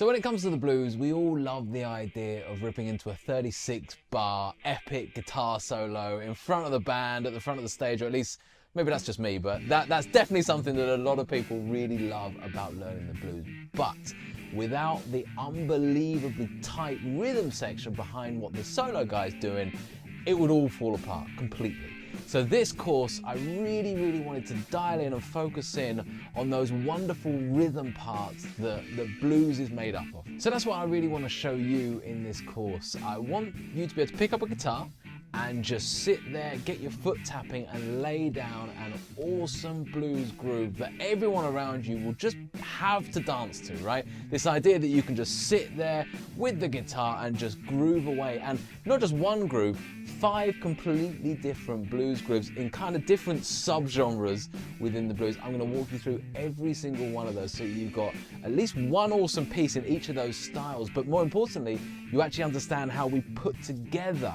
So when it comes to the blues, we all love the idea of ripping into a 36-bar epic guitar solo in front of the band, at the front of the stage, or at least maybe that's just me, but that's definitely something that a lot of people really love about learning the blues. But without the unbelievably tight rhythm section behind what the solo guy's doing, it would all fall apart completely. So this course, I really wanted to dial in and focus in on those wonderful rhythm parts that blues is made up of. So that's what I really want to show you in this course. I want you to be able to pick up a guitar and just sit there, get your foot tapping and lay down an awesome blues groove that everyone around you will just have to dance to, right? This idea that you can just sit there with the guitar and just groove away, and not just one groove, 5 completely different blues grooves in kind of different subgenres within the blues. I'm going to walk you through every single one of those so you've got at least one awesome piece in each of those styles, but more importantly, you actually understand how we put together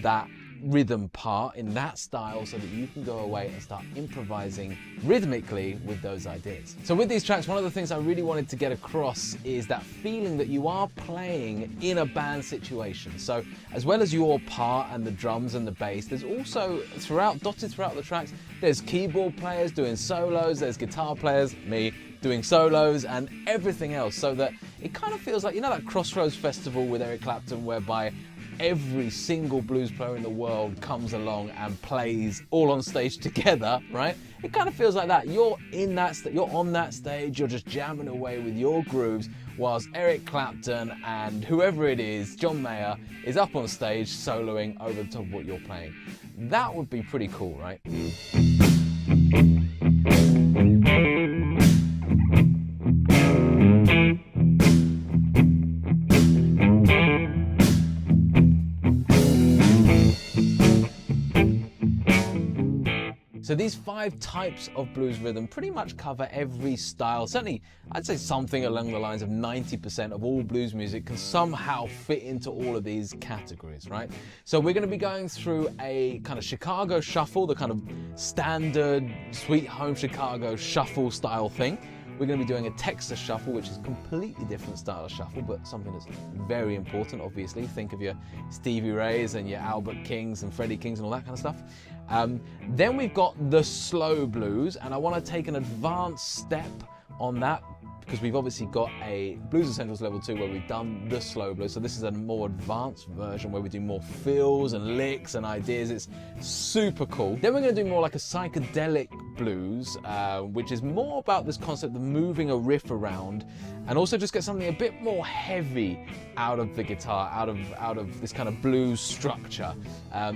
that rhythm part in that style so that you can go away and start improvising rhythmically with those ideas. So with these tracks, one of the things I really wanted to get across is that feeling that you are playing in a band situation. So as well as your part and the drums and the bass, there's also dotted throughout the tracks, there's keyboard players doing solos, there's guitar players, me, doing solos and everything else, so that it kind of feels like, you know, that Crossroads Festival with Eric Clapton, whereby every single blues player in the world comes along and plays all on stage together, right? It kind of feels like that. You're on that stage, you're just jamming away with your grooves, whilst Eric Clapton and whoever it is, John Mayer, is up on stage soloing over the top of what you're playing. That would be pretty cool, right? So these 5 types of blues rhythm pretty much cover every style. Certainly, I'd say something along the lines of 90% of all blues music can somehow fit into all of these categories, right? So we're going to be going through a kind of Chicago shuffle, the kind of standard Sweet Home Chicago shuffle style thing. We're going to be doing a Texas shuffle, which is a completely different style of shuffle, but something that's very important, obviously. Think of your Stevie Rays and your Albert Kings and Freddie Kings and all that kind of stuff. Then we've got the slow blues, and I want to take an advanced step on that because we've obviously got a Blues Essentials Level 2 where we've done the slow blues. So this is a more advanced version where we do more fills and licks and ideas. It's super cool. Then we're going to do more like a psychedelic blues, which is more about this concept of moving a riff around and also just get something a bit more heavy out of the guitar, out of this kind of blues structure.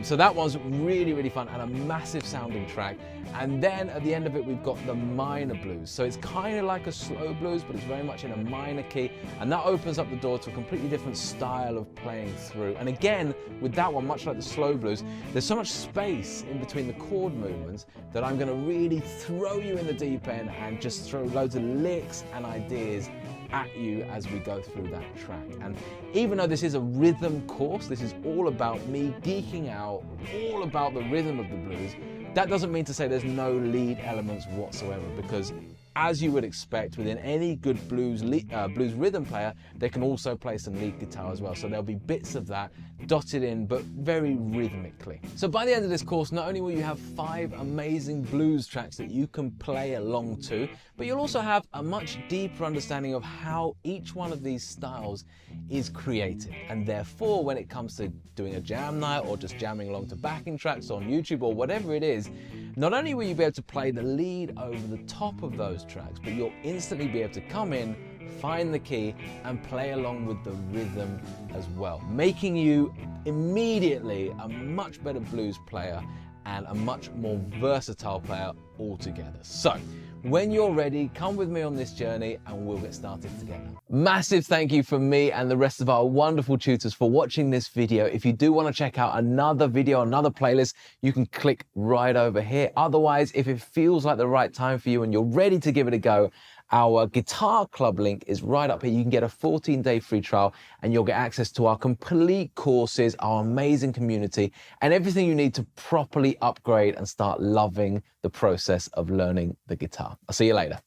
So that one's really fun and a massive sounding track. And then at the end of it, we've got the minor blues. So it's kind of like a slow blues, but it's very much in a minor key. And that opens up the door to a completely different style of playing through. And again, with that one, much like the slow blues, there's so much space in between the chord movements that I'm going to really throw you in the deep end and just throw loads of licks and ideas at you as we go through that track. And even though this is a rhythm course, this is all about me geeking out, all about the rhythm of the blues, that doesn't mean to say there's no lead elements whatsoever, because as you would expect within any good blues rhythm player, they can also play some lead guitar as well. So there'll be bits of that dotted in, but very rhythmically. So by the end of this course, not only will you have 5 amazing blues tracks that you can play along to, but you'll also have a much deeper understanding of how each one of these styles is created. And therefore, when it comes to doing a jam night or just jamming along to backing tracks on YouTube or whatever it is, not only will you be able to play the lead over the top of those tracks, but you'll instantly be able to come in, find the key, and play along with the rhythm as well, making you immediately a much better blues player and a much more versatile player altogether. So when you're ready, come with me on this journey and we'll get started together. Massive thank you from me and the rest of our wonderful tutors for watching this video. If you do want to check out another video, another playlist, you can click right over here. Otherwise, if it feels like the right time for you and you're ready to give it a go, our Guitar Club link is right up here. You can get a 14-day free trial and you'll get access to our complete courses, our amazing community, and everything you need to properly upgrade and start loving the process of learning the guitar. I'll see you later.